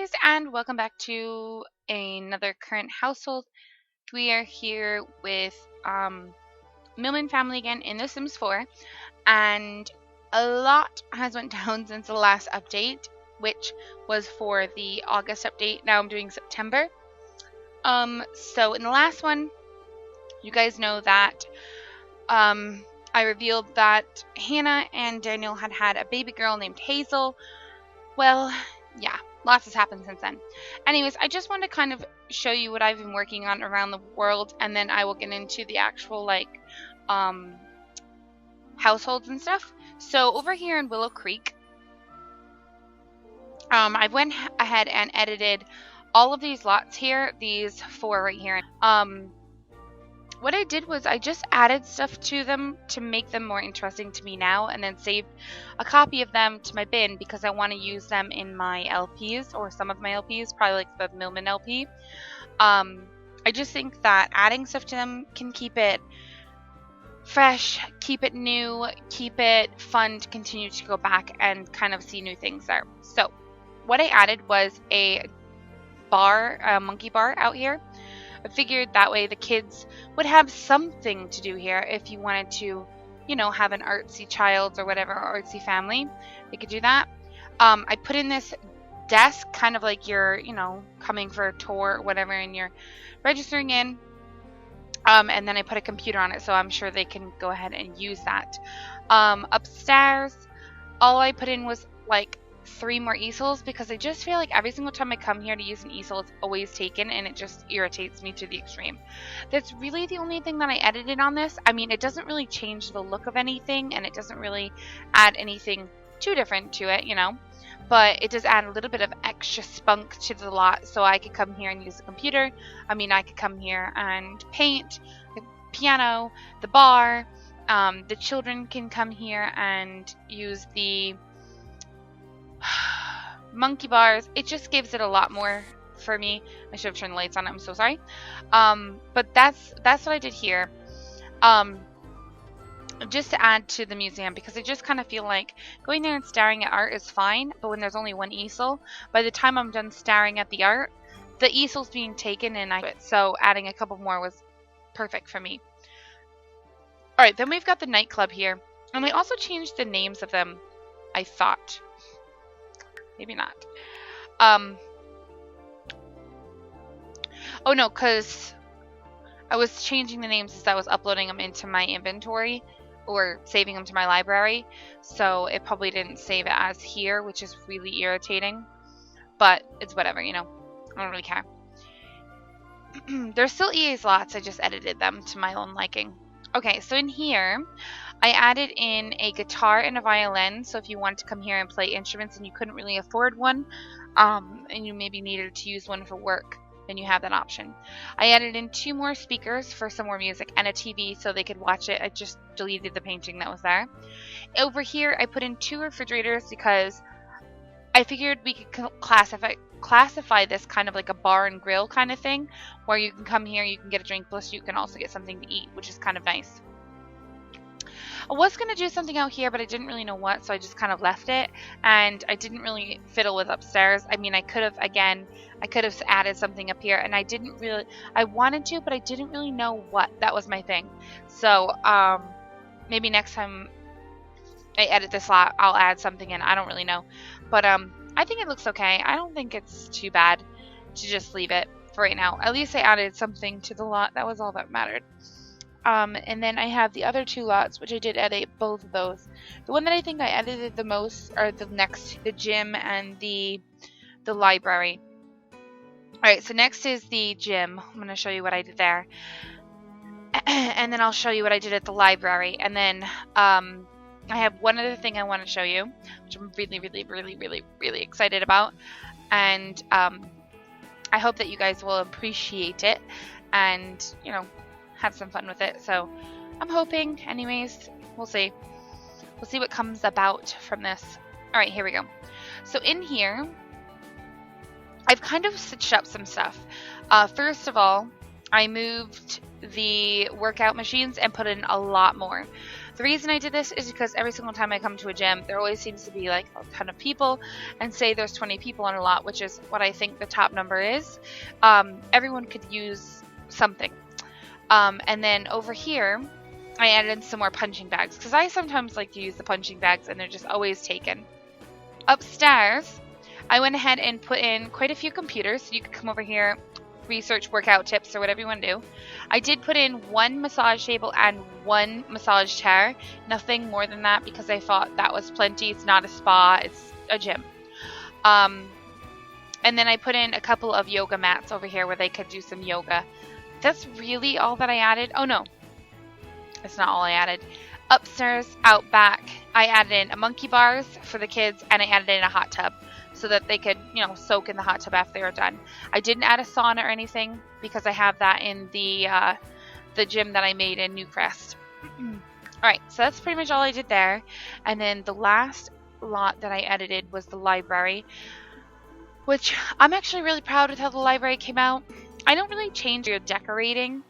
guys, and welcome back to another current household. We are here with Millman family again in The Sims 4, and a lot has went down since the last update, which was for the August update. Now I'm doing September. So in the last one, you guys know that I revealed that Hannah and Daniel had had a baby girl named Hazel. Well, yeah, lots has happened since then. Anyways, I just want to kind of show you what I've been working on around the world, and then I will get into the actual households and stuff. So over here in Willow Creek, I went ahead and edited all of these lots here, these 4 right here. What I did was I just added stuff to them to make them more interesting to me now, and then saved a copy of them to my bin because I want to use them in my LPs, or some of my LPs, probably like the Millman LP. I just think that adding stuff to them can keep it fresh, keep it new, keep it fun to continue to go back and kind of see new things there. So what I added was a monkey bar out here. I figured that way the kids would have something to do here if you wanted to, you know, have an artsy child or whatever, artsy family. They could do that. I put in this desk, kind of like you're, you know, coming for a tour or whatever, and you're registering in. And then I put a computer on it, so I'm sure they can go ahead and use that. Upstairs, all I put in was like 3 more easels, because I just feel like every single time I come here to use an easel, it's always taken, and it just irritates me to the extreme. That's really the only thing that I edited on this. I mean, it doesn't really change the look of anything, and it doesn't really add anything too different to it, you know, but it does add a little bit of extra spunk to the lot, so I could come here and use the computer. I mean, I could come here and paint the piano, the bar. The children can come here and use the monkey bars. It just gives it a lot more for me. I should have turned the lights on. I'm so sorry. But that's what I did here. Just to add to the museum, because I just kind of feel like going there and staring at art is fine, but when there's only 1 easel, by the time I'm done staring at the art, the easel's being taken, and so adding a couple more was perfect for me. Alright, then we've got the nightclub here, and I also changed the names of them, I thought. Maybe not. Oh no, because I was changing the names as I was uploading them into my inventory, or saving them to my library, so it probably didn't save it as here, which is really irritating, but it's whatever, you know, I don't really care. There's still EA's lots, I just edited them to my own liking. Okay, so in here, I added in a guitar and a violin, so if you wanted to come here and play instruments and you couldn't really afford one, and you maybe needed to use one for work, then you have that option. I added in 2 more speakers for some more music, and a TV so they could watch it. I just deleted the painting that was there. Over here, I put in 2 refrigerators because I figured we could classify this kind of like a bar and grill kind of thing, where you can come here, you can get a drink, plus you can also get something to eat, which is kind of nice. I was going to do something out here, but I didn't really know what, so I just kind of left it, and I didn't really fiddle with upstairs. I mean, I could have added something up here, and I wanted to, but I didn't really know what. That was my thing. So, maybe next time I edit this lot, I'll add something in. I don't really know. But, I think it looks okay. I don't think it's too bad to just leave it for right now. At least I added something to the lot. That was all that mattered. And then I have the other 2 lots, which I did edit both of those. The one that I think I edited the most are the gym and the library. Alright, so next is the gym. I'm going to show you what I did there. And then I'll show you what I did at the library. And then I have one other thing I want to show you, which I'm really, really, really, really, really excited about. And I hope that you guys will appreciate it and, you know, have some fun with it. So I'm hoping. Anyways, we'll see. We'll see what comes about from this. Alright, here we go. So in here, I've kind of stitched up some stuff. First of all, I moved the workout machines and put in a lot more. The reason I did this is because every single time I come to a gym, there always seems to be like a ton of people, and say there's 20 people on a lot, which is what I think the top number is. Everyone could use something. And then over here, I added in some more punching bags because I sometimes like to use the punching bags and they're just always taken. Upstairs, I went ahead and put in quite a few computers, so you could come over here, research workout tips or whatever you want to do. I did put in 1 massage table and 1 massage chair, nothing more than that because I thought that was plenty. It's not a spa, it's a gym. And then I put in a couple of yoga mats over here where they could do some yoga. That's really all that I added. Oh no, that's not all I added. Upstairs, out back, I added in a monkey bars for the kids, and I added in a hot tub so that they could, you know, soak in the hot tub after they were done. I didn't add a sauna or anything because I have that in the gym that I made in Newcrest. Alright, so that's pretty much all I did there. And then the last lot that I edited was the library, which I'm actually really proud with how the library came out. I don't really change your decorating,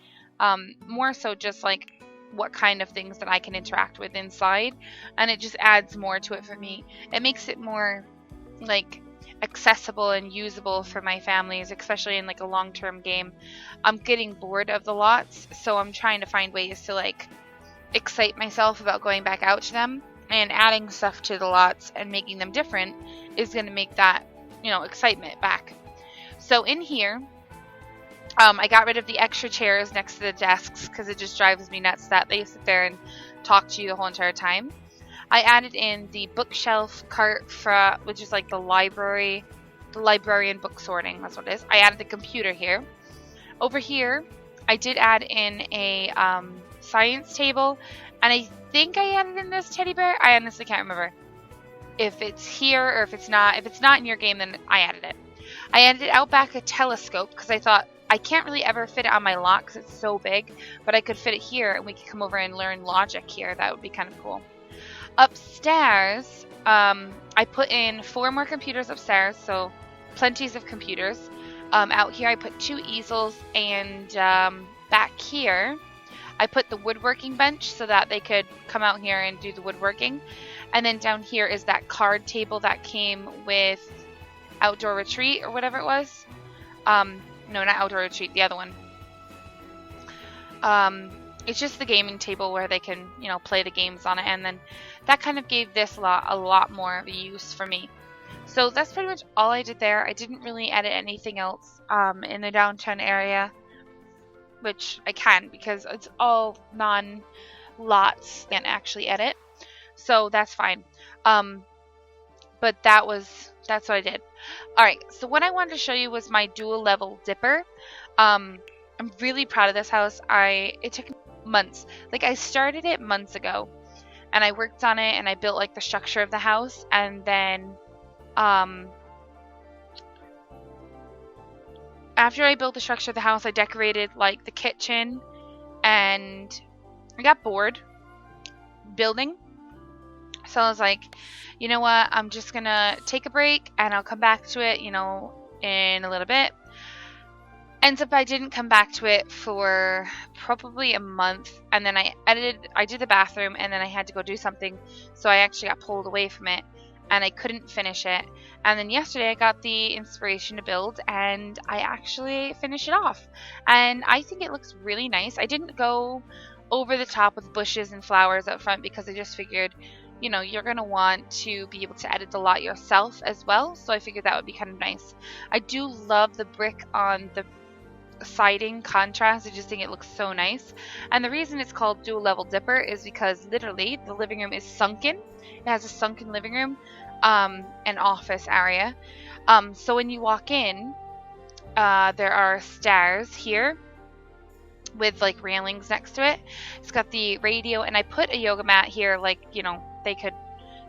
more so just like what kind of things that I can interact with inside, and it just adds more to it for me. It makes it more like accessible and usable for my families, especially in like a long-term game. I'm getting bored of the lots, so I'm trying to find ways to like excite myself about going back out to them, and adding stuff to the lots and making them different is going to make that, you know, excitement back. So in here, I got rid of the extra chairs next to the desks because it just drives me nuts that they sit there and talk to you the whole entire time. I added in the bookshelf cart for, which is like the librarian book sorting, that's what it is. I added the computer here. Over here, I did add in a science table, and I think I added in this teddy bear. I honestly can't remember if it's here or if it's not. If it's not in your game, then I added it. I added out back a telescope because I thought I can't really ever fit it on my lot because it's so big, but I could fit it here and we could come over and learn logic here. That would be kind of cool. Upstairs, I put in 4 more computers upstairs, so plenties of computers. Out here I put 2 easels, and back here I put the woodworking bench so that they could come out here and do the woodworking. And then down here is that card table that came with Outdoor Retreat or whatever it was. No, not Outdoor Retreat, the other one. It's just the gaming table where they can, you know, play the games on it, and then that kind of gave this lot a lot more of a use for me. So that's pretty much all I did there. I didn't really edit anything else in the downtown area, which I can because it's all non-lots I can't actually edit, so that's fine. But that's what I did. Alright, so what I wanted to show you was my dual level dipper. I'm really proud of this house. It took months. Like, I started it months ago, and I worked on it, and I built like the structure of the house, and then after I built the structure of the house, I decorated like the kitchen, and I got bored building. So I was like, you know what, I'm just gonna take a break and I'll come back to it, you know, in a little bit. Ends up I didn't come back to it for probably a month, and then I did the bathroom, and then I had to go do something, so I actually got pulled away from it and I couldn't finish it. And then yesterday I got the inspiration to build, and I actually finished it off, and I think it looks really nice. I didn't go over the top with bushes and flowers up front because I just figured, you know, you're going to want to be able to edit the lot yourself as well, so I figured that would be kind of nice. I do love the brick on the siding contrast. I just think it looks so nice. And the reason it's called dual level dipper is because literally the living room is sunken. It has a sunken living room, an office area. So when you walk in, there are stairs here with like railings next to it. It's got the radio, and I put a yoga mat here, like, you know, they could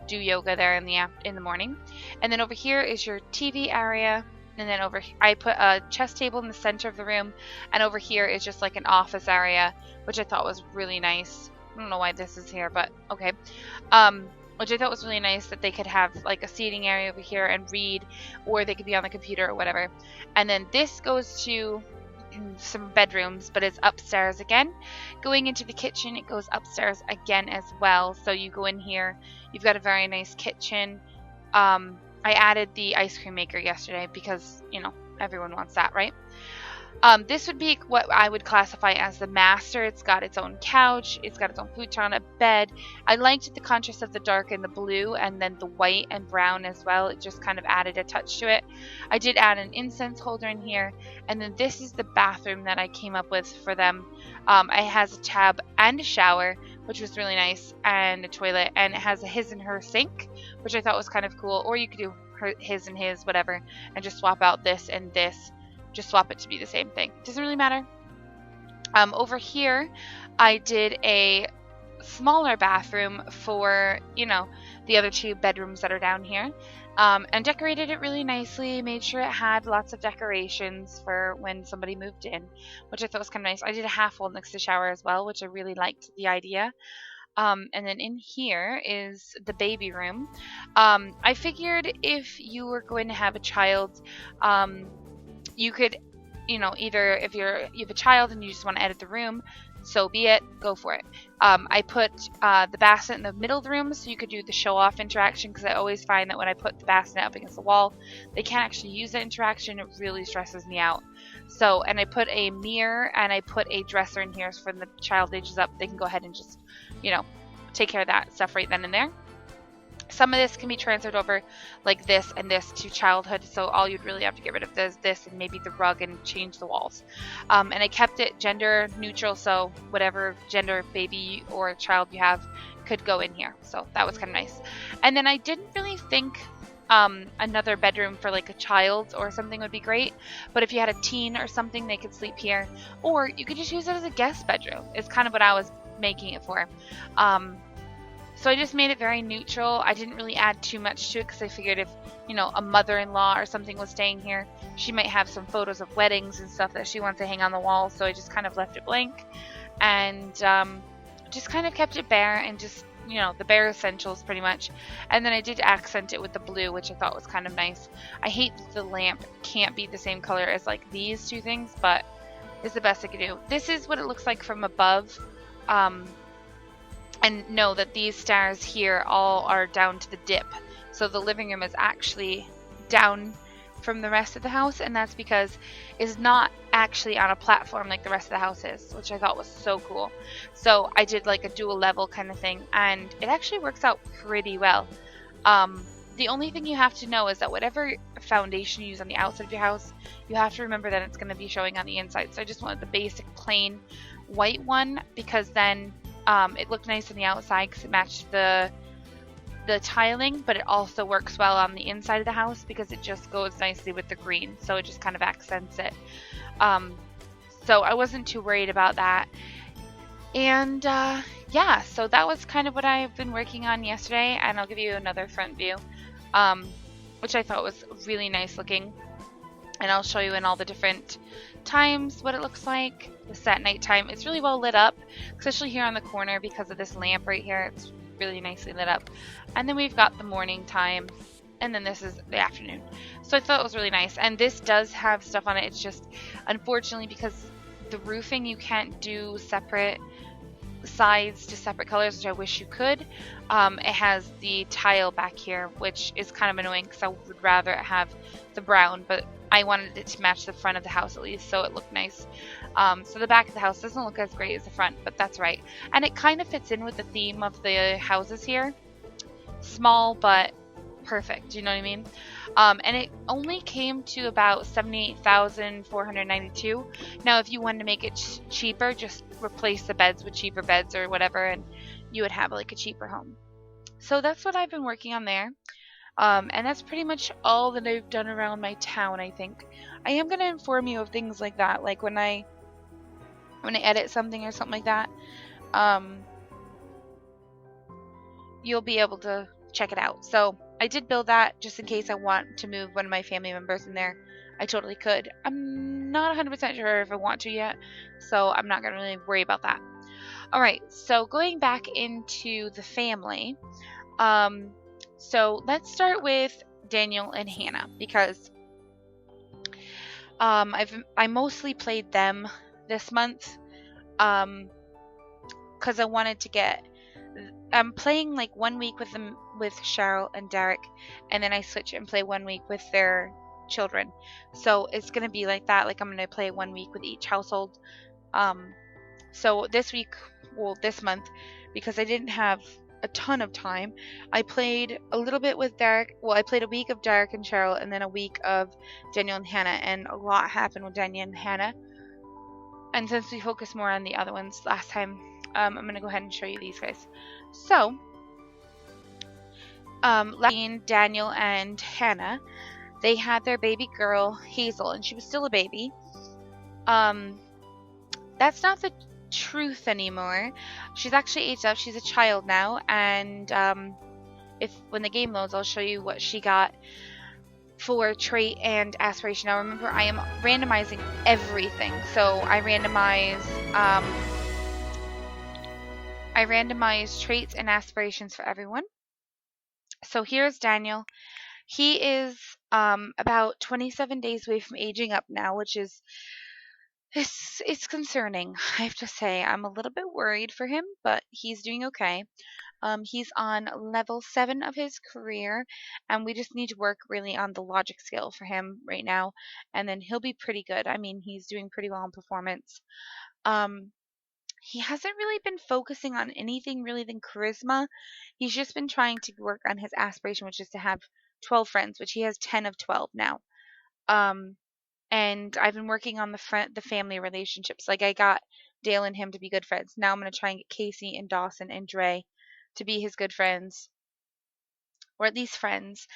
do yoga there in the morning. And then over here is your TV area. And then I put a chess table in the center of the room, and over here is just like an office area, which I thought was really nice. I don't know why this is here, but okay. Which I thought was really nice that they could have like a seating area over here and read, or they could be on the computer or whatever. And then this goes to some bedrooms, but it's upstairs again. Going into the kitchen, it goes upstairs again as well. So you go in here, you've got a very nice kitchen. I added the ice cream maker yesterday because, you know, everyone wants that, right? This would be what I would classify as the master. It's got its own couch, it's got its own futon, a bed. I liked the contrast of the dark and the blue, and then the white and brown as well. It just kind of added a touch to it. I did add an incense holder in here, and then this is the bathroom that I came up with for them. It has a tub and a shower, which was really nice, and a toilet, and it has a his and her sink, which I thought was kind of cool. Or you could do his and his, whatever, and just swap out this and this. Just swap it to be the same thing. Doesn't really matter. Over here, I did a smaller bathroom for, you know, the other two bedrooms that are down here, and decorated it really nicely. Made sure it had lots of decorations for when somebody moved in, which I thought was kind of nice. I did a half wall next to the shower as well, which I really liked the idea. And then in here is the baby room. I figured if you were going to have a child, you could, you know, either if you have a child and you just want to edit the room, so be it, go for it. I put the bassinet in the middle of the room so you could do the show-off interaction, because I always find that when I put the bassinet up against the wall, they can't actually use that interaction. It really stresses me out. So, and I put a mirror and I put a dresser in here, so when the child ages up, they can go ahead and just, you know, take care of that stuff right then and there. Some of this can be transferred over like this and this to childhood, so all you'd really have to get rid of is this and maybe the rug and change the walls. And I kept it gender neutral, so whatever gender baby or child you have could go in here. So that was kind of nice. And then I didn't really think another bedroom for like a child or something would be great, but if you had a teen or something, they could sleep here, or you could just use it as a guest bedroom. It's kind of what I was making it for. So I just made it very neutral. I didn't really add too much to it because I figured if, you know, a mother-in-law or something was staying here, she might have some photos of weddings and stuff that she wants to hang on the wall. So I just kind of left it blank and just kind of kept it bare and just, you know, the bare essentials pretty much. And then I did accent it with the blue, which I thought was kind of nice. I hate that the lamp can't be the same color as like these two things, but it's the best I could do. This is what it looks like from above. And know that these stairs here all are down to the dip. So the living room is actually down from the rest of the house, and that's because it's not actually on a platform like the rest of the house is, which I thought was so cool. So I did like a dual level kind of thing, and it actually works out pretty well. The only thing you have to know is that whatever foundation you use on the outside of your house, you have to remember that it's going to be showing on the inside. So I just wanted the basic plain white one, because then it looked nice on the outside because it matched the tiling, but it also works well on the inside of the house because it just goes nicely with the green, so it just kind of accents it. So I wasn't too worried about that. And yeah, so that was kind of what I've been working on yesterday, and I'll give you another front view, which I thought was really nice looking. And I'll show you in all the different times what it looks like. This at nighttime. It's really well lit up, especially here on the corner because of this lamp right here. It's really nicely lit up. And then we've got the morning time, and then this is the afternoon. So I thought it was really nice. And this does have stuff on it. It's just, unfortunately, because the roofing, you can't do separate sides to separate colors, which I wish you could. It has the tile back here, which is kind of annoying because I would rather have the brown, but I wanted it to match the front of the house at least, so it looked nice. So the back of the house doesn't look as great as the front, but that's right. And it kind of fits in with the theme of the houses here. Small, but perfect, you know what I mean? And it only came to about $78,492. Now, if you wanted to make it cheaper, just replace the beds with cheaper beds or whatever, and you would have like a cheaper home. So that's what I've been working on there. And that's pretty much all that I've done around my town, I think. I am going to inform you of things like that, like when I edit something or something like that, you'll be able to check it out. So I did build that just in case I want to move one of my family members in there. I totally could. I'm not 100% sure if I want to yet, so I'm not going to really worry about that. Alright, so going back into the family, so let's start with Daniel and Hannah, because I mostly played them this month, because I wanted to get. I'm playing like 1 week with them with Cheryl and Derek, and then I switch and play 1 week with their children. So it's gonna be like that. Like I'm gonna play 1 week with each household. Um, so this week, well, this month, because I didn't have a ton of time, I played a little bit with Derek. Well, I played a week of Derek and Cheryl, and then a week of Daniel and Hannah, and a lot happened with Daniel and Hannah. And since we focused more on the other ones last time, I'm going to go ahead and show you these guys. So, Daniel and Hannah, they had their baby girl, Hazel, and she was still a baby. That's not the truth anymore. She's actually aged up. She's a child now, and when the game loads, I'll show you what she got for trait and aspiration. Now remember, I am randomizing everything, so I randomize traits and aspirations for everyone. So here's Daniel. He is about 27 days away from aging up now, which is it's concerning. I have to say, I'm a little bit worried for him, but he's doing okay. He's on level 7 of his career, and we just need to work really on the logic skill for him right now, and then he'll be pretty good. I mean, he's doing pretty well in performance. He hasn't really been focusing on anything really than charisma. He's just been trying to work on his aspiration, which is to have 12 friends, which he has 10 of 12 now. And I've been working on the family relationships. Like I got Dale and him to be good friends. Now I'm going to try and get Casey and Dawson and Dre to be his good friends, or at least friends,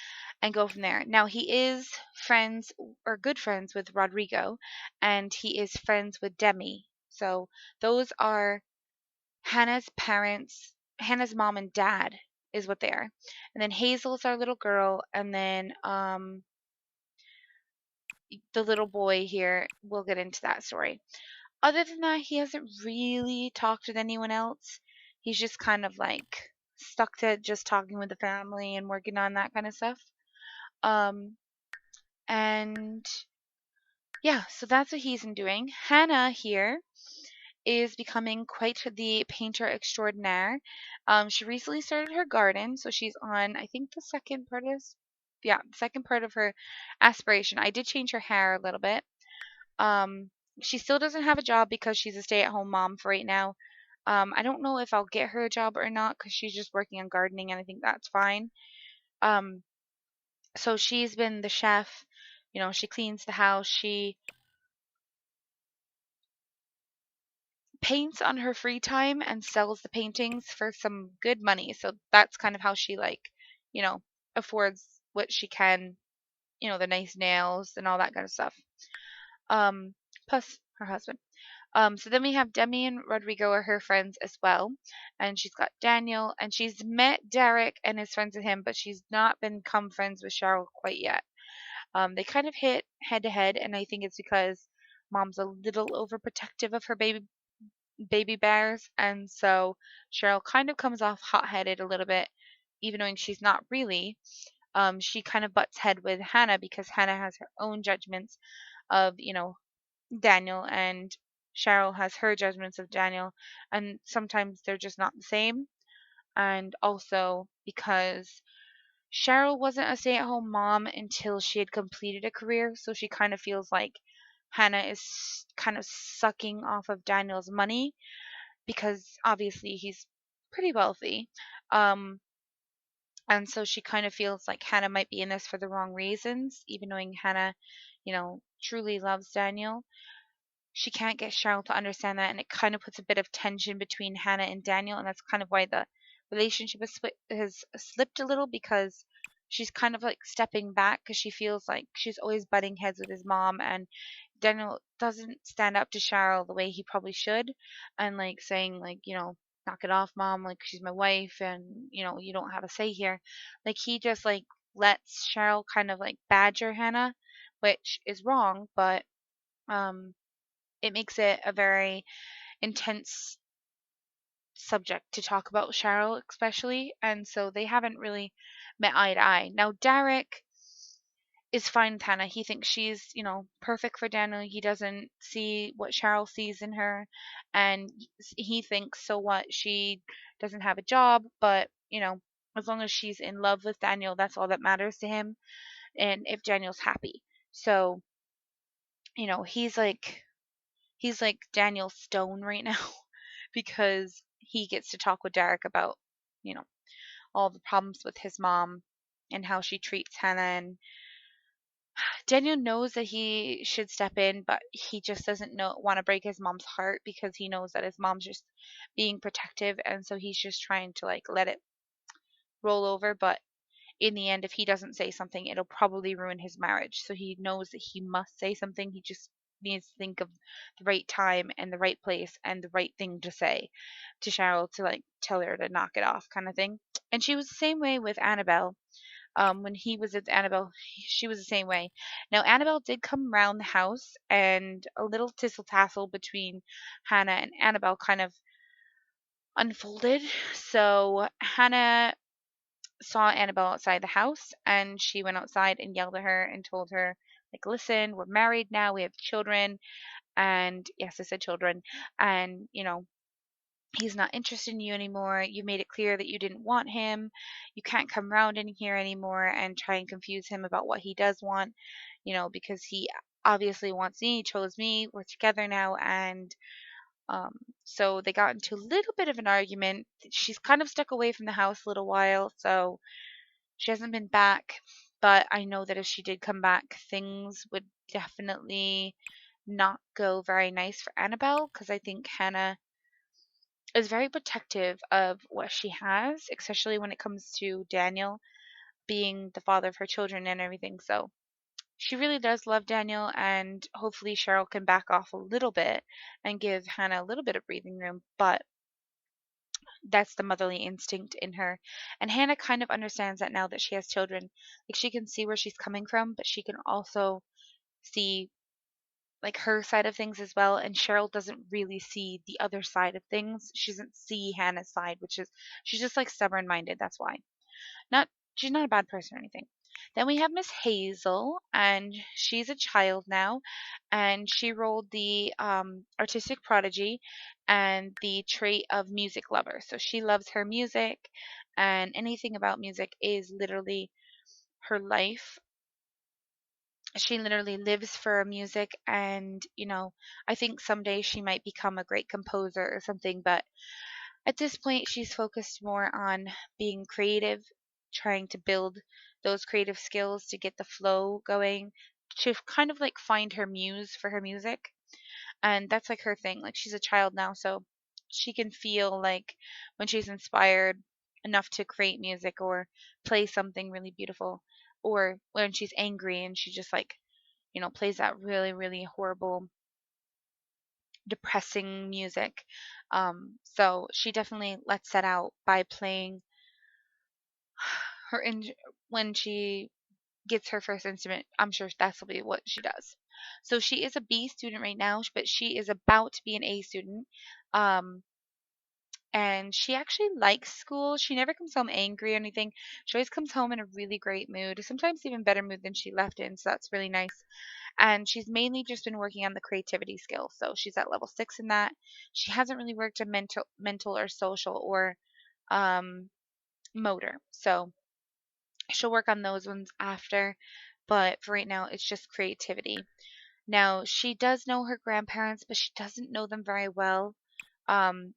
and go from there. Now he is friends or good friends with Rodrigo, and he is friends with Demi. So those are Hannah's parents. Hannah's mom and dad is what they are. And then Hazel's our little girl, and then the little boy here, we'll get into that story. Other than that, he hasn't really talked with anyone else. He's just kind of like stuck to just talking with the family and working on that kind of stuff. And yeah, so that's what he's been doing. Hannah here is becoming quite the painter extraordinaire. She recently started her garden, so she's on, I think, the second part of the second part of her aspiration. I did change her hair a little bit. She still doesn't have a job because she's a stay-at-home mom for right now. I don't know if I'll get her a job or not because she's just working on gardening, and I think that's fine. So she's been the chef. You know, she cleans the house. She paints on her free time and sells the paintings for some good money. So that's kind of how she you know, affords what she can, the nice nails and all that kind of stuff. Plus her husband. So then we have Demi and Rodrigo are her friends as well. And she's got Daniel, and she's met Derek and is friends with him, but she's not become friends with Cheryl quite yet. They kind of hit head to head, and I think it's because mom's a little overprotective of her baby bears, and so Cheryl kind of comes off hot-headed a little bit, even knowing she's not really. She kind of butts head with Hannah because Hannah has her own judgments of, Daniel, and Cheryl has her judgments of Daniel, and sometimes they're just not the same. And also because Cheryl wasn't a stay-at-home mom until she had completed a career, so she kind of feels like Hannah is kind of sucking off of Daniel's money because obviously he's pretty wealthy. And so she kind of feels like Hannah might be in this for the wrong reasons, even knowing Hannah, truly loves Daniel. She can't get Cheryl to understand that, and it kind of puts a bit of tension between Hannah and Daniel, and that's kind of why the relationship has slipped a little, because she's kind of like stepping back because she feels like she's always butting heads with his mom, and Daniel doesn't stand up to Cheryl the way he probably should, and like saying like, knock it off, mom, like she's my wife, and you don't have a say here. Like he just like lets Cheryl kind of like badger Hannah, which is wrong, but it makes it a very intense subject to talk about Cheryl, especially, and so they haven't really met eye to eye. Now, Derek is fine with Hannah. He thinks she's, perfect for Daniel. He doesn't see what Cheryl sees in her. And he thinks, so what? She doesn't have a job, but, as long as she's in love with Daniel, that's all that matters to him. And if Daniel's happy. So, he's like Daniel Stone right now because he gets to talk with Derek about, you know, all the problems with his mom and how she treats Hannah. And Daniel knows that he should step in, but he just doesn't want to break his mom's heart because he knows that his mom's just being protective, and so he's just trying to like let it roll over. But in the end, if he doesn't say something, it'll probably ruin his marriage. So he knows that he must say something. He just needs to think of the right time and the right place and the right thing to say to Cheryl to like tell her to knock it off, kind of thing. And she was the same way with Annabelle. When he was with Annabelle, she was the same way. Now, Annabelle did come around the house, and a little tissel tassel between Hannah and Annabelle kind of unfolded. So Hannah saw Annabelle outside the house, and she went outside and yelled at her and told her, like, listen, we're married now, we have children, and yes, I said children, and he's not interested in you anymore. You made it clear that you didn't want him. You can't come around in here anymore and try and confuse him about what he does want, because he obviously wants me, he chose me, we're together now. And um, so they got into a little bit of an argument. She's kind of stuck away from the house a little while, so she hasn't been back. But I know that if she did come back, things would definitely not go very nice for Annabelle because I think Hannah is very protective of what she has, especially when it comes to Daniel being the father of her children and everything. So she really does love Daniel, and hopefully Cheryl can back off a little bit and give Hannah a little bit of breathing room. But that's the motherly instinct in her. And Hannah kind of understands that now that she has children. Like she can see where she's coming from, but she can also see like her side of things as well, and Cheryl doesn't really see the other side of things. She doesn't see Hannah's side, which is she's just like stubborn minded, that's why. Not she's not a bad person or anything. Then we have Miss Hazel, and she's a child now, and she rolled the artistic prodigy and the trait of music lover. So she loves her music, and anything about music is literally her life. She literally lives for music, and I think someday she might become a great composer or something, but at this point she's focused more on being creative, trying to build those creative skills to get the flow going, to kind of like find her muse for her music. And that's like her thing. Like she's a child now, so she can feel like when she's inspired enough to create music or play something really beautiful, or when she's angry and she just like plays that really, really horrible, depressing music. So she definitely lets that out by playing her when she gets her first instrument. I'm sure that's will be what she does. So she is a B student right now, but she is about to be an A student. Um, and she actually likes school. She never comes home angry or anything. She always comes home in a really great mood, sometimes even better mood than she left in. So that's really nice. And she's mainly just been working on the creativity skills. So she's at level 6 in that. She hasn't really worked on mental or social or um, motor. So she'll work on those ones after. But for right now, it's just creativity. Now, she does know her grandparents, but she doesn't know them very well.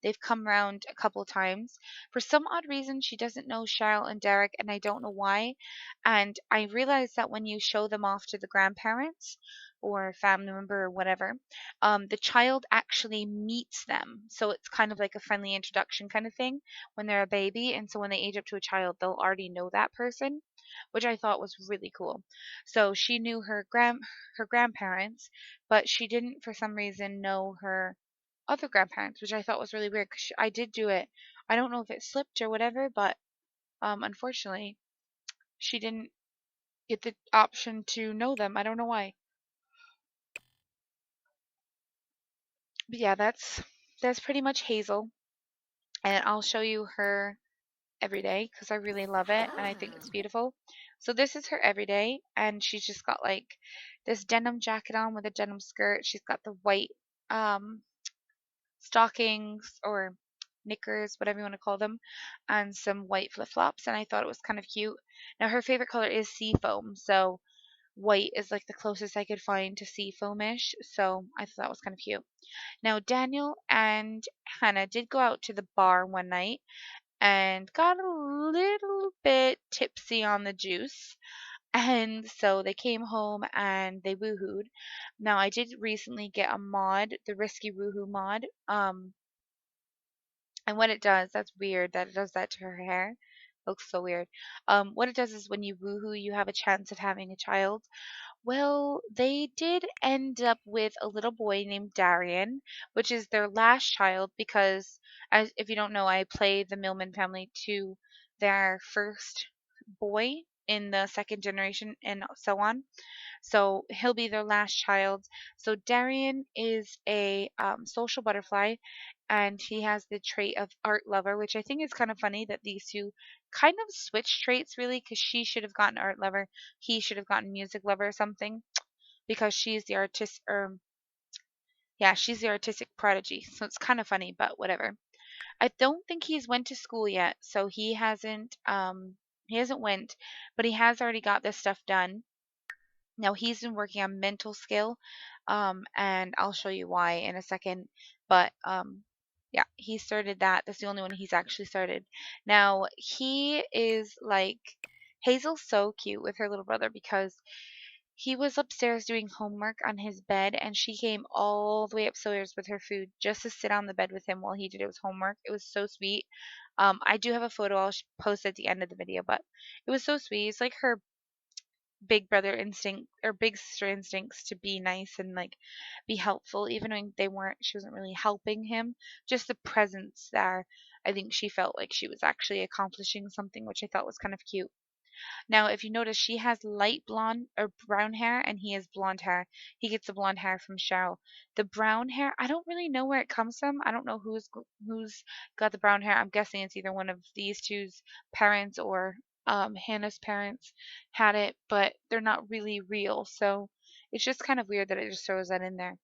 They've come around a couple times. For some odd reason, she doesn't know Cheryl and Derek, and I don't know why. And I realized that when you show them off to the grandparents or family member or whatever, the child actually meets them. So it's kind of like a friendly introduction kind of thing when they're a baby. And so when they age up to a child, they'll already know that person, which I thought was really cool. So she knew her grandparents, but she didn't for some reason know her other grandparents, which I thought was really weird because I did do it. I don't know if it slipped or whatever, but unfortunately, she didn't get the option to know them. I don't know why. But yeah, that's pretty much Hazel, and I'll show you her every day because I really love it and I think it's beautiful. So this is her everyday, and she's just got like this denim jacket on with a denim skirt. She's got the white um, stockings or knickers, whatever you want to call them, and some white flip-flops, and I thought it was kind of cute. Now her favorite color is seafoam, so white is like the closest I could find to seafoamish, so I thought that was kind of cute. Now Daniel and Hannah did go out to the bar one night and got a little bit tipsy on the juice. And so they came home and they woohooed. Now I did recently get a mod, the Risky Woohoo mod. And what it does, that's weird that it does that to her hair. Looks so weird. What it does is when you woohoo, you have a chance of having a child. Well, they did end up with a little boy named Darian, which is their last child because, as if you don't know, I play the Millman family to their first boy in the second generation and so on. So he'll be their last child. So Darian is a social butterfly, and he has the trait of art lover, which I think is kind of funny that these two kind of switch traits really, because she should have gotten art lover, he should have gotten music lover or something, because she's the artist, or yeah, she's the artistic prodigy. So it's kind of funny, but whatever. I don't think he's went to school yet, so he hasn't went, but he has already got this stuff done. Now he's been working on mental skill, and I'll show you why in a second. But yeah, he started that. That's the only one he's actually started. Now he is like Hazel's so cute with her little brother because he was upstairs doing homework on his bed, and she came all the way upstairs with her food just to sit on the bed with him while he did his homework. It was so sweet. I do have a photo I'll post at the end of the video, but it was so sweet. It's like her big brother instinct or big sister instincts to be nice and like be helpful, even when she wasn't really helping him. Just the presence there, I think she felt like she was actually accomplishing something, which I thought was kind of cute. Now, if you notice, she has light blonde or brown hair, and he has blonde hair. He gets the blonde hair from Cheryl. The brown hair, I don't really know where it comes from. I don't know who's got the brown hair. I'm guessing it's either one of these two's parents or Hannah's parents had it, but they're not really real. So it's just kind of weird that it just throws that in there.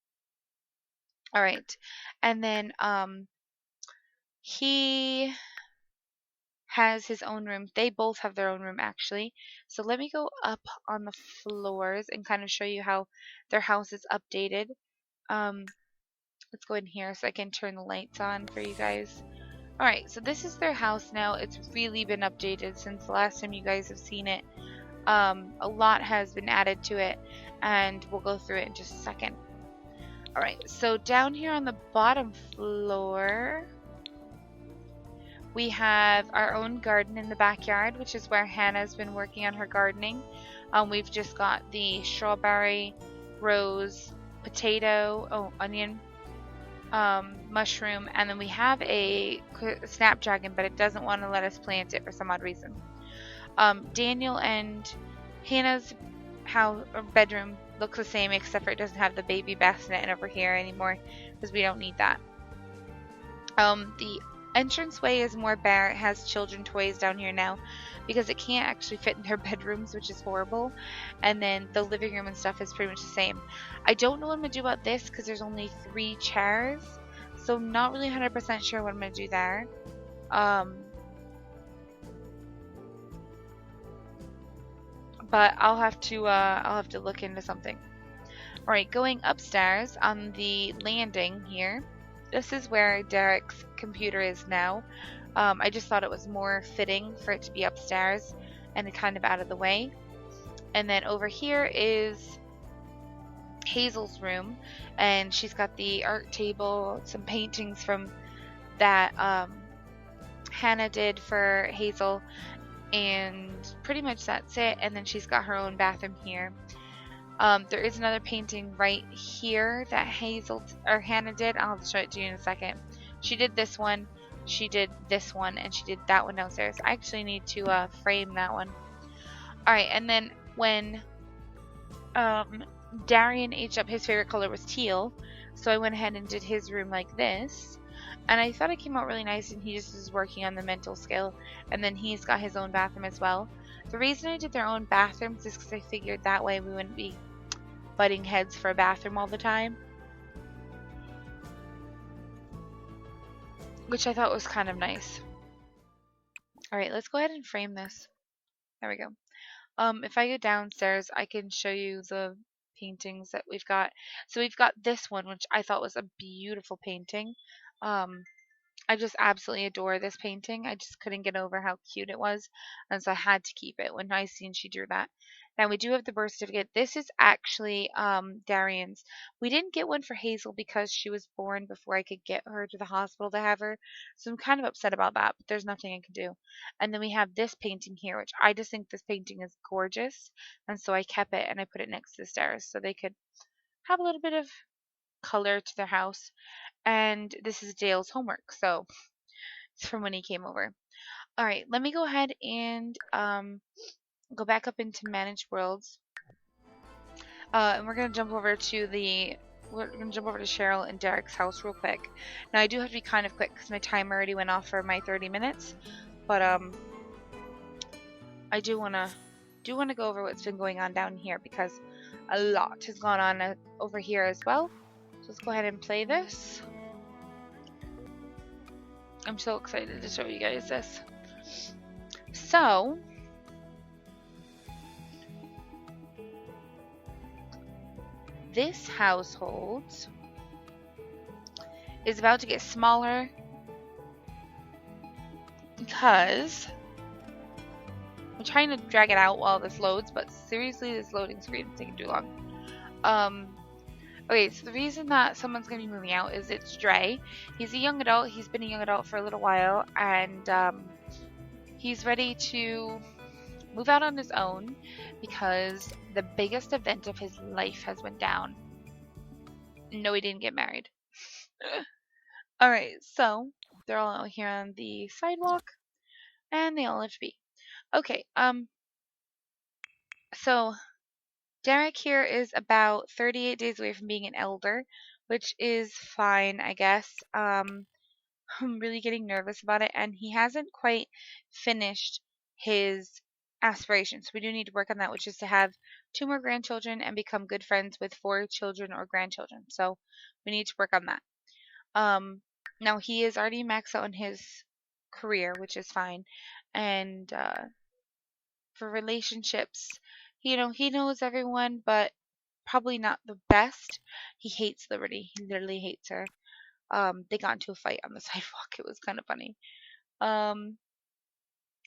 All right, and then he has his own room. They both have their own room actually. So let me go up on the floors and kind of show you how their house is updated. Let's go in here so I can turn the lights on for you guys. Alright, so this is their house now. It's really been updated since the last time you guys have seen it. A lot has been added to it, and we'll go through it in just a second. Alright, so down here on the bottom floor, we have our own garden in the backyard, which is where Hannah's been working on her gardening. We've just got the strawberry, rose, potato, onion, mushroom, and then we have a snapdragon, but it doesn't want to let us plant it for some odd reason. Daniel and Hannah's bedroom looks the same, except for it doesn't have the baby bassinet over here anymore, because we don't need that. The entranceway is more bare. It has children toys down here now because it can't actually fit in their bedrooms, which is horrible. And then the living room and stuff is pretty much the same. I don't know what I'm going to do about this because there's only 3 chairs, so I'm not really 100% sure what I'm going to do there. But I'll have to look into something. Alright, going upstairs on the landing here. This is where Derek's computer is now. I just thought it was more fitting for it to be upstairs and kind of out of the way. And then over here is Hazel's room, and she's got the art table, some paintings from that Hannah did for Hazel, and pretty much that's it. And then she's got her own bathroom here. There is another painting right here that Hannah did. I'll show it to you in a second. She did this one, she did this one, and she did that one downstairs. I actually need to frame that one. Alright, and then when Darian aged up, his favorite color was teal, so I went ahead and did his room like this. And I thought it came out really nice, and he just is working on the mental skill. And then he's got his own bathroom as well. The reason I did their own bathrooms is because I figured that way we wouldn't be butting heads for a bathroom all the time, which I thought was kind of nice. All right, let's go ahead and frame this. There we go. If I go downstairs, I can show you the paintings that we've got. So we've got this one, which I thought was a beautiful painting. Um, I just absolutely adore this painting. I just couldn't get over how cute it was, and so I had to keep it when I seen she drew that. Now we do have the birth certificate. This is actually Darian's. We didn't get one for Hazel because she was born before I could get her to the hospital to have her, so I'm kind of upset about that, but there's nothing I can do. And then we have this painting here, which I just think this painting is gorgeous, and so I kept it and I put it next to the stairs so they could have a little bit of color to their house. And this is Dale's homework, so it's from when he came over. All right, let me go ahead and go back up into Manage Worlds, and we're gonna jump over to Cheryl and Derek's house real quick. Now I do have to be kind of quick because my timer already went off for my 30 minutes, but I do wanna go over what's been going on down here because a lot has gone on over here as well. So let's go ahead and play this. I'm so excited to show you guys this. So, this household is about to get smaller because I'm trying to drag it out while this loads, but seriously, this loading screen is taking too long. Okay, so the reason that someone's going to be moving out is it's Dre. He's a young adult. He's been a young adult for a little while, and he's ready to move out on his own because the biggest event of his life has went down. No, he didn't get married. Alright, so they're all out here on the sidewalk, and they all have to be. Okay, so Derek here is about 38 days away from being an elder, which is fine, I guess. I'm really getting nervous about it, and he hasn't quite finished his aspirations. So we do need to work on that, which is to have 2 more grandchildren and become good friends with 4 children or grandchildren. So we need to work on that. Now he is already maxed out on his career, which is fine, and for relationships, he knows everyone, but probably not the best. He hates Liberty. He literally hates her. They got into a fight on the sidewalk. It was kind of funny.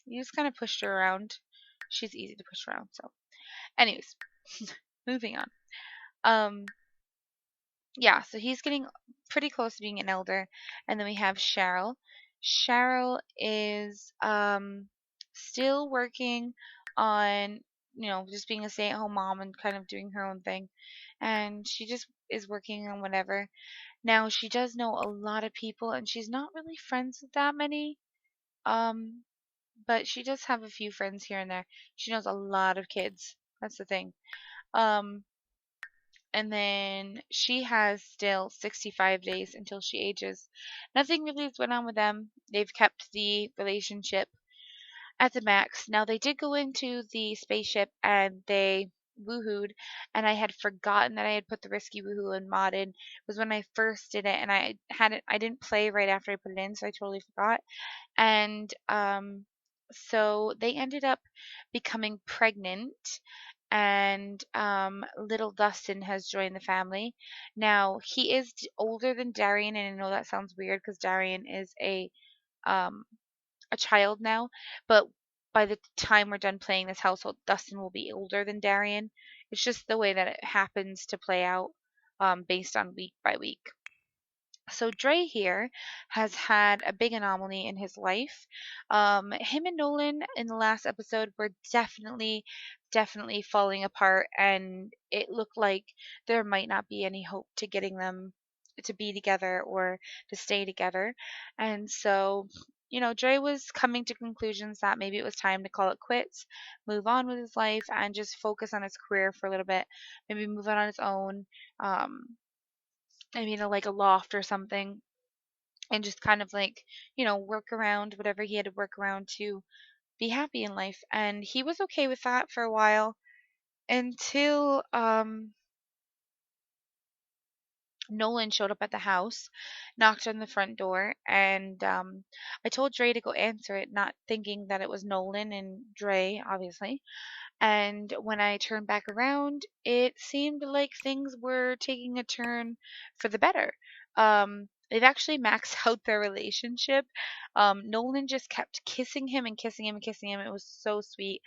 He just kind of pushed her around. She's easy to push around. So, anyways, moving on. Yeah, so he's getting pretty close to being an elder, and then we have Cheryl. Cheryl is still working on just being a stay-at-home mom and kind of doing her own thing, and she just is working on whatever. Now she does know a lot of people, and she's not really friends with that many, but she does have a few friends here and there. She knows a lot of kids. That's the thing. And then she has still 65 days until she ages. Nothing really has went on with them. They've kept the relationship at the max. Now they did go into the spaceship and they woohooed, and I had forgotten that I had put the risky woohoo in mod in. It was when I first did it, and I didn't play right after I put it in, so I totally forgot. And so they ended up becoming pregnant, and little Dustin has joined the family. Now he is older than Darian, and I know that sounds weird because Darian is um a child now, but by the time we're done playing this household, Dustin will be older than Darian. It's just the way that it happens to play out, based on week by week. So Dre here has had a big anomaly in his life. Him and Nolan in the last episode were definitely falling apart, and it looked like there might not be any hope to getting them to be together or to stay together. And so, Dre was coming to conclusions that maybe it was time to call it quits, move on with his life, and just focus on his career for a little bit. Maybe move on his own. Maybe to like a loft or something, and just kind of like, work around whatever he had to work around to be happy in life. And he was okay with that for a while until Nolan showed up at the house, knocked on the front door, and I told Dre to go answer it, not thinking that it was Nolan and Dre, obviously. And when I turned back around, it seemed like things were taking a turn for the better. They've actually maxed out their relationship. Nolan just kept kissing him and kissing him and kissing him. It was so sweet.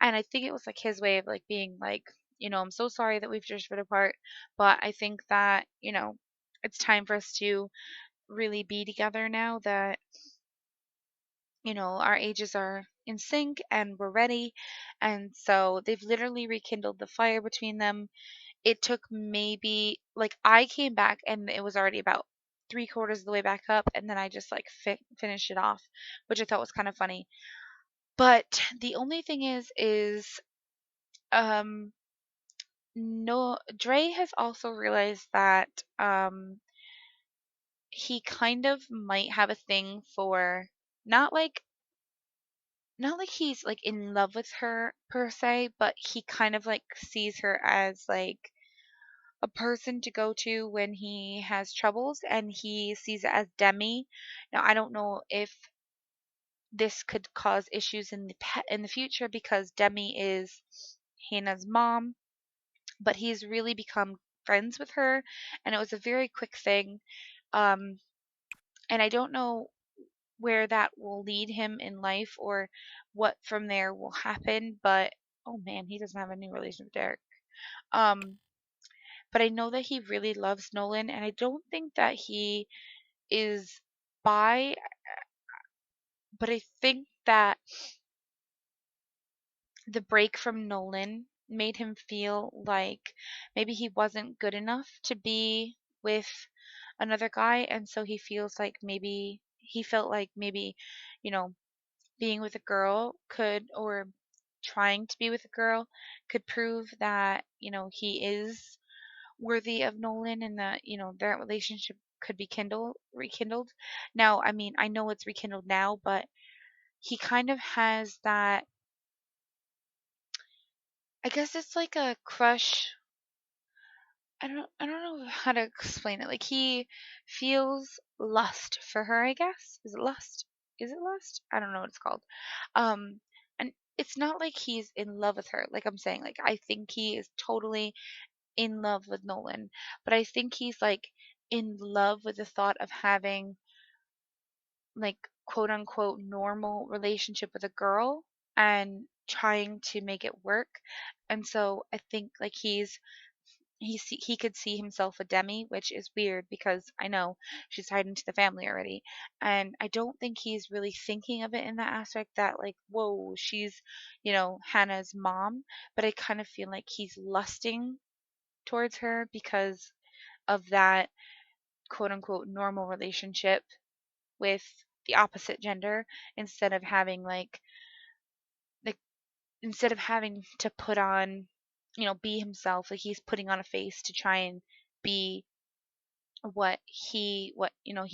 And I think it was like his way of like being like, I'm so sorry that we've drifted apart, but I think that, it's time for us to really be together now that, our ages are in sync and we're ready. And so they've literally rekindled the fire between them. It took maybe, like, I came back and it was already about three-quarters of the way back up, and then I just like finished it off, which I thought was kind of funny. But the only thing is, um, no, Dre has also realized that he kind of might have a thing for, not like not like he's like in love with her per se, but he kind of like sees her as like a person to go to when he has troubles, and he sees it as Demi. Now I don't know if this could cause issues in the future because Demi is Hannah's mom, but he's really become friends with her, and it was a very quick thing. Um, and I don't know where that will lead him in life or what from there will happen, but oh man, he doesn't have any relation with Derek. Um, but I know that he really loves Nolan, and I don't think that he is bi, but I think that the break from Nolan made him feel like maybe he wasn't good enough to be with another guy, and so he feels like maybe he felt like maybe, you know, being with a girl could, or trying to be with a girl could prove that, he is worthy of Nolan, and that, their relationship could be rekindled. Now, I mean, I know it's rekindled now, but he kind of has that, I guess it's like a crush. I don't know how to explain it. Like he feels lust for her, I guess. Is it lust? Is it lust? I don't know what it's called. Um and it's not like he's in love with her. Like I'm saying, like I think he is totally in love with Nolan, but I think he's like in love with the thought of having like quote unquote normal relationship with a girl and trying to make it work. And so I think like he could see himself with Demi, which is weird because I know she's tied into the family already. And I don't think he's really thinking of it in that aspect that like, whoa, she's, Hannah's mom. But I kind of feel like he's lusting towards her because of that quote unquote normal relationship with the opposite gender, instead of having like instead of having to put on, be himself. Like he's putting on a face to try and be what he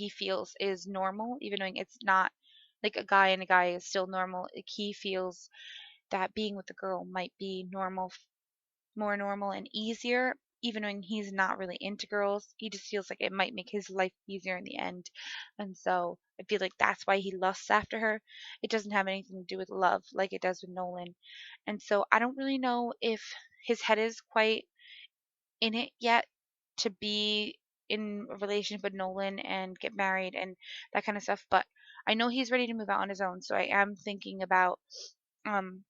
feels is normal, even though it's not. Like a guy and a guy is still normal. Like he feels that being with a girl might be normal, more normal and easier, even when he's not really into girls. He just feels like it might make his life easier in the end. And so I feel like that's why he lusts after her. It doesn't have anything to do with love like it does with Nolan. And so I don't really know if his head is quite in it yet to be in a relationship with Nolan and get married and that kind of stuff. But I know he's ready to move out on his own. So I am thinking about um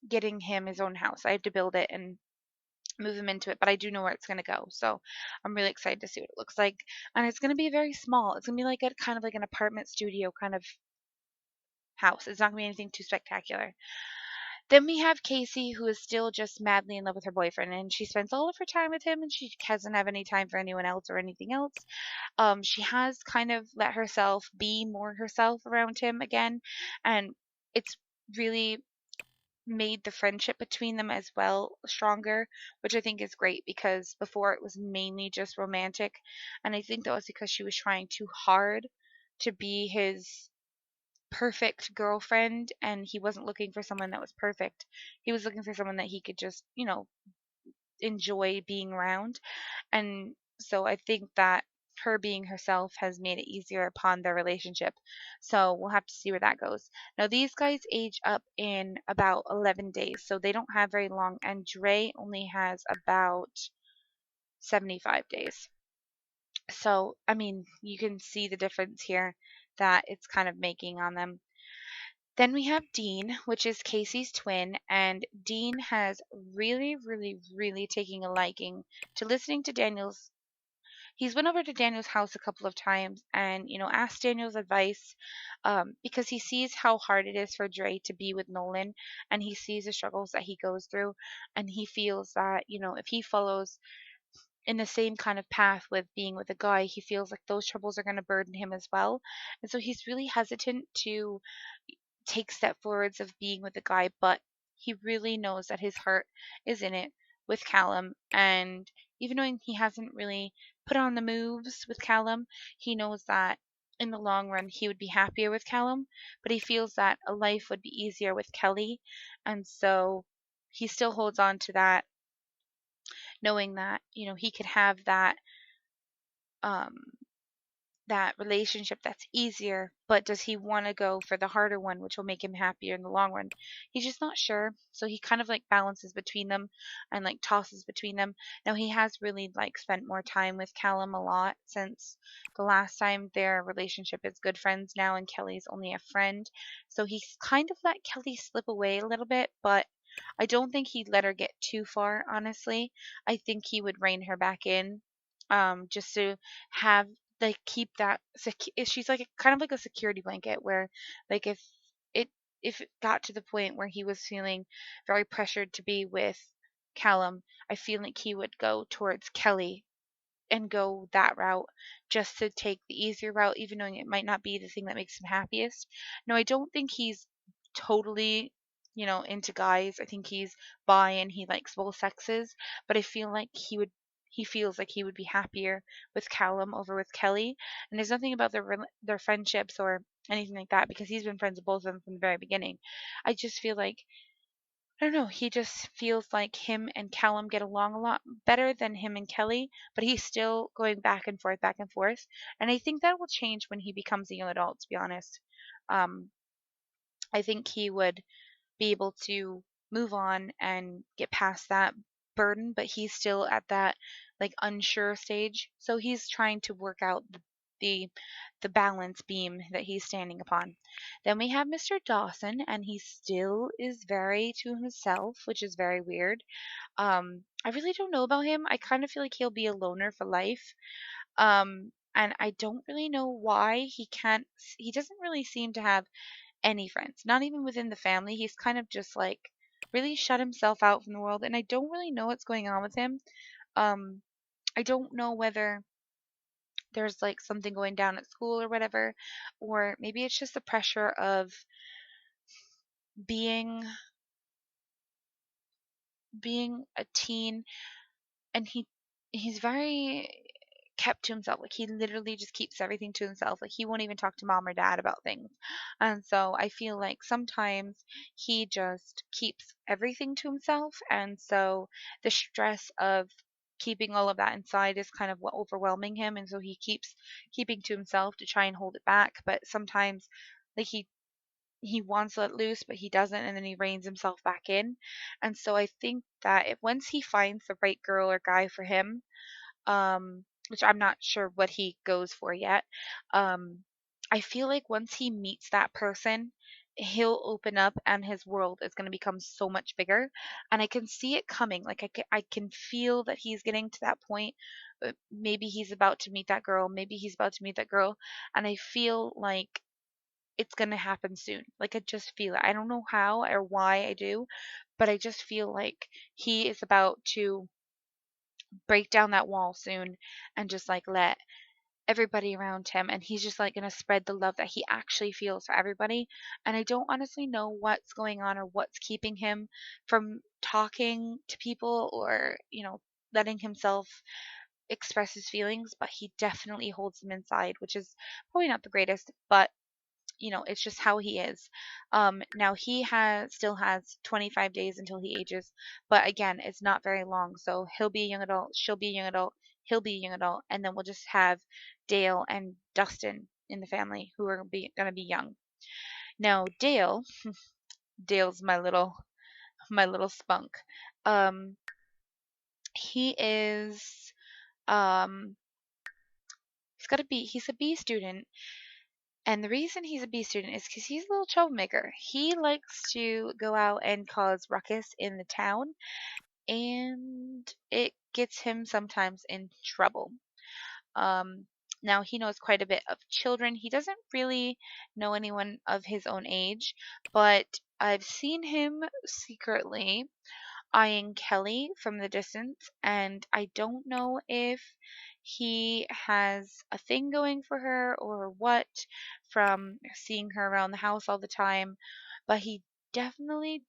getting him his own house. I have to build it and move him into it, but I do know where it's going to go. So I'm really excited to see what it looks like. And it's going to be very small. It's going to be like a kind of like an apartment studio kind of house. It's not going to be anything too spectacular. Then we have Casey, who is still just madly in love with her boyfriend, and she spends all of her time with him, and she doesn't have any time for anyone else or anything else. She has kind of let herself be more herself around him again, and it's really made the friendship between them as well stronger, which I think is great because before it was mainly just romantic, and I think that was because she was trying too hard to be his perfect girlfriend, and he wasn't looking for someone that was perfect. He was looking for someone that he could just, enjoy being around. And so I think that her being herself has made it easier upon their relationship. So we'll have to see where that goes. Now, these guys age up in about 11 days, so they don't have very long, and Dre only has about 75 days. So, I mean, you can see the difference here that it's kind of making on them. Then we have Dean, which is Casey's twin, and Dean has really, really, really taking a liking to listening to Daniel's. He's went over to Daniel's house a couple of times and, asked Daniel's advice, because he sees how hard it is for Dre to be with Nolan, and he sees the struggles that he goes through, and he feels that, if he follows in the same kind of path with being with a guy, he feels like those troubles are going to burden him as well. And so he's really hesitant to take step forwards of being with the guy, but he really knows that his heart is in it with Callum. And even though he hasn't really put on the moves with Callum, he knows that in the long run he would be happier with Callum, but he feels that a life would be easier with Kelly. And so he still holds on to that, knowing that, he could have um that relationship that's easier, but does he want to go for the harder one, which will make him happier in the long run? He's just not sure. So he kind of like balances between them and like tosses between them. Now he has really like spent more time with Callum a lot since the last time. Their relationship is good friends now, and Kelly's only a friend. So he's kind of let Kelly slip away a little bit, but I don't think he'd let her get too far, honestly. I think he would rein her back in, just to have like keep that she's like kind of like a security blanket where like it if it got to the point where he was feeling very pressured to be with Callum, I feel like he would go towards Kelly and go that route just to take the easier route, even though it might not be the thing that makes him happiest. No, I don't think he's totally, into guys. I think he's bi and he likes both sexes, but I feel like he feels like he would be happier with Callum over with Kelly. And there's nothing about their friendships or anything like that, because he's been friends with both of them from the very beginning. I just feel like, I don't know, he just feels like him and Callum get along a lot better than him and Kelly, but he's still going back and forth, back and forth. And I think that will change when he becomes a young adult, to be honest. Um, I think he would be able to move on and get past that burden, but he's still at that like unsure stage. So he's trying to work out the the balance beam that he's standing upon. Then we have Mr. Dawson, and he still is very to himself, which is very weird. I really don't know about him. I kind of feel like he'll be a loner for life. And I don't really know why he doesn't really seem to have any friends, not even within the family. He's kind of just like really shut himself out from the world, and I don't really know what's going on with him. Um, I don't know whether there's like something going down at school or whatever, or maybe it's just the pressure of being being a teen, and he's very kept to himself. Like he literally just keeps everything to himself. Like he won't even talk to mom or dad about things. And so I feel like sometimes he just keeps everything to himself. And so the stress of keeping all of that inside is kind of what overwhelming him. And so he keeps keeping to himself to try and hold it back. But sometimes like he wants to let loose, but he doesn't, and then he reins himself back in. And so I think that if once he finds the right girl or guy for him, which I'm not sure what he goes for yet. Um, I feel like once he meets that person, he'll open up and his world is going to become so much bigger. And I can see it coming. Like I can feel that he's getting to that point. Maybe he's about to meet that girl. Maybe he's about to meet that girl. And I feel like it's going to happen soon. Like I just feel it. I don't know how or why I do, but I just feel like he is about to break down that wall soon and just like let everybody around him, and he's just like going to spread the love that he actually feels for everybody. And I don't honestly know what's going on or what's keeping him from talking to people or letting himself express his feelings, but he definitely holds them inside, which is probably not the greatest. But it's just how he is. Now he still has 25 days until he ages, but again, it's not very long. So he'll be a young adult, she'll be a young adult, he'll be a young adult, and then we'll just have Dale and Dustin in the family who are gonna be young. Now Dale's my little spunk. Um, he is um he's a B student, and the reason he's a B student is because he's a little troublemaker. He likes to go out and cause ruckus in the town, and it gets him sometimes in trouble. Um, Now he knows quite a bit of children. He doesn't really know anyone of his own age, but I've seen him secretly eyeing Kelly from the distance, and I don't know if he has a thing going for her or what from seeing her around the house all the time, but he definitely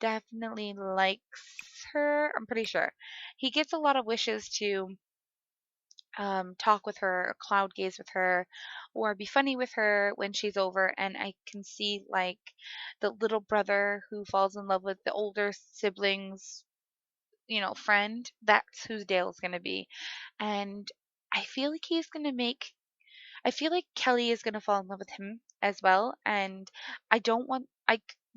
likes her. I'm pretty sure. He gets a lot of wishes to talk with her or cloud gaze with her or be funny with her when she's over, and I can see like the little brother who falls in love with the older siblings, friend. That's who Dale's going to be. And I feel like I feel like Kelly is going to fall in love with him as well. And I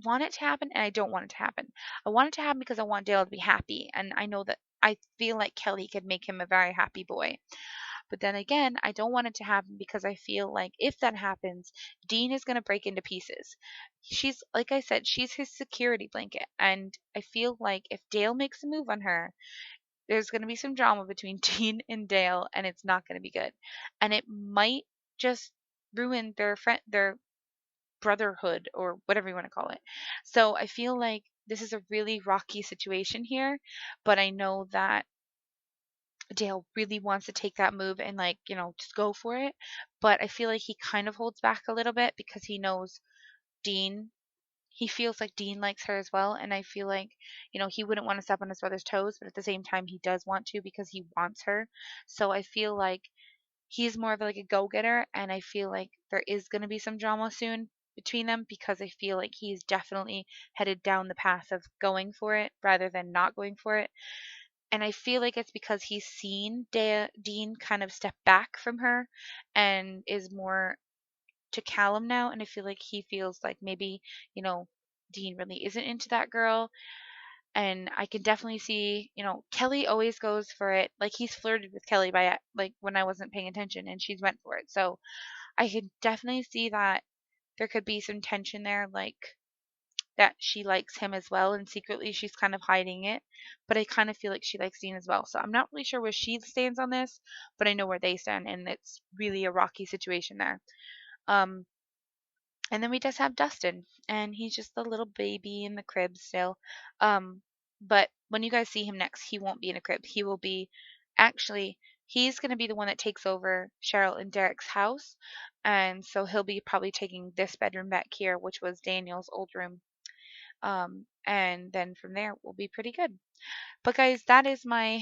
want it to happen and I don't want it to happen. I want it to happen because I want Dale to be happy. And I know that I feel like Kelly could make him a very happy boy. But then again, I don't want it to happen because I feel like if that happens, Dean is going to break into pieces. Like I said, she's his security blanket. And I feel like if Dale makes a move on her, there's going to be some drama between Dean and Dale, and it's not going to be good. And it might just ruin their brotherhood or whatever you want to call it. So I feel like this is a really rocky situation here, but I know that Dale really wants to take that move and just go for it. But I feel like he kind of holds back a little bit because he knows Dean. He feels like Dean likes her as well, and I feel like, he wouldn't want to step on his brother's toes, but at the same time he does want to because he wants her. So I feel like he's more of like a go-getter, and I feel like there is going to be some drama soon between them because I feel like he's definitely headed down the path of going for it rather than not going for it. And I feel like it's because he's seen Dean kind of step back from her and is more to Callum now. And I feel like he feels like maybe, Dean really isn't into that girl. And I can definitely see, Kelly always goes for it. Like he's flirted with Kelly by like when I wasn't paying attention and she's went for it. So I could definitely see that there could be some tension there, like that she likes him as well, and secretly she's kind of hiding it. But I kind of feel like she likes Dean as well. So I'm not really sure where she stands on this, but I know where they stand, and it's really a rocky situation there. Um, and then we just have Dustin, and he's just the little baby in the crib still. Um, but when you guys see him next, he won't be in a crib. He will be actually he's going to be the one that takes over Cheryl and Derek's house. And so he'll be probably taking this bedroom back here, which was Daniel's old room. And then from there we'll be pretty good. But guys, that is my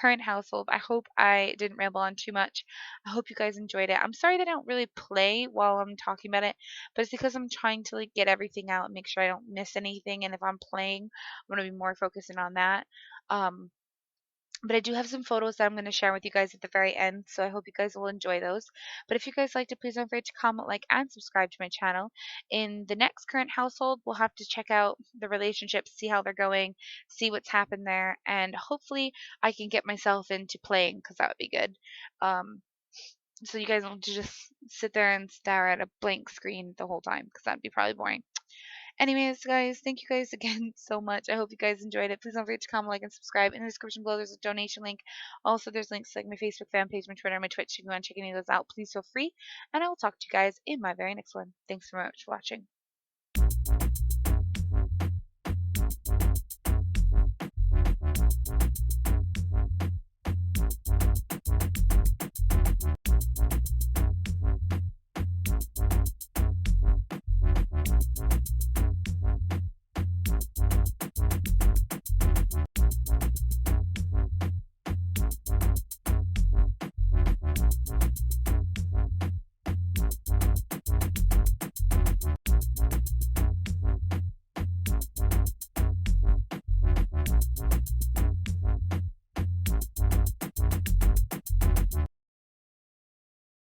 current household. I hope I didn't ramble on too much. I hope you guys enjoyed it. I'm sorry that I don't really play while I'm talking about it, but it's because I'm trying to like get everything out and make sure I don't miss anything. And if I'm playing, I'm gonna be more focusing on that. Um, but I do have some photos that I'm going to share with you guys at the very end, so I hope you guys will enjoy those. But if you guys liked it, please don't forget to comment, like, and subscribe to my channel. In the next current household, we'll have to check out the relationships, see how they're going, see what's happened there, and hopefully I can get myself into playing because that would be good. Um, so you guys don't have to just sit there and stare at a blank screen the whole time because that'd be probably boring. Anyways, guys, thank you guys again so much. I hope you guys enjoyed it. Please don't forget to comment, like, and subscribe. In the description below, there's a donation link. Also, there's links to like my Facebook fan page, my Twitter, and my Twitch. If you want to check any of those out, please feel free. And I will talk to you guys in my very next one. Thanks so much for watching.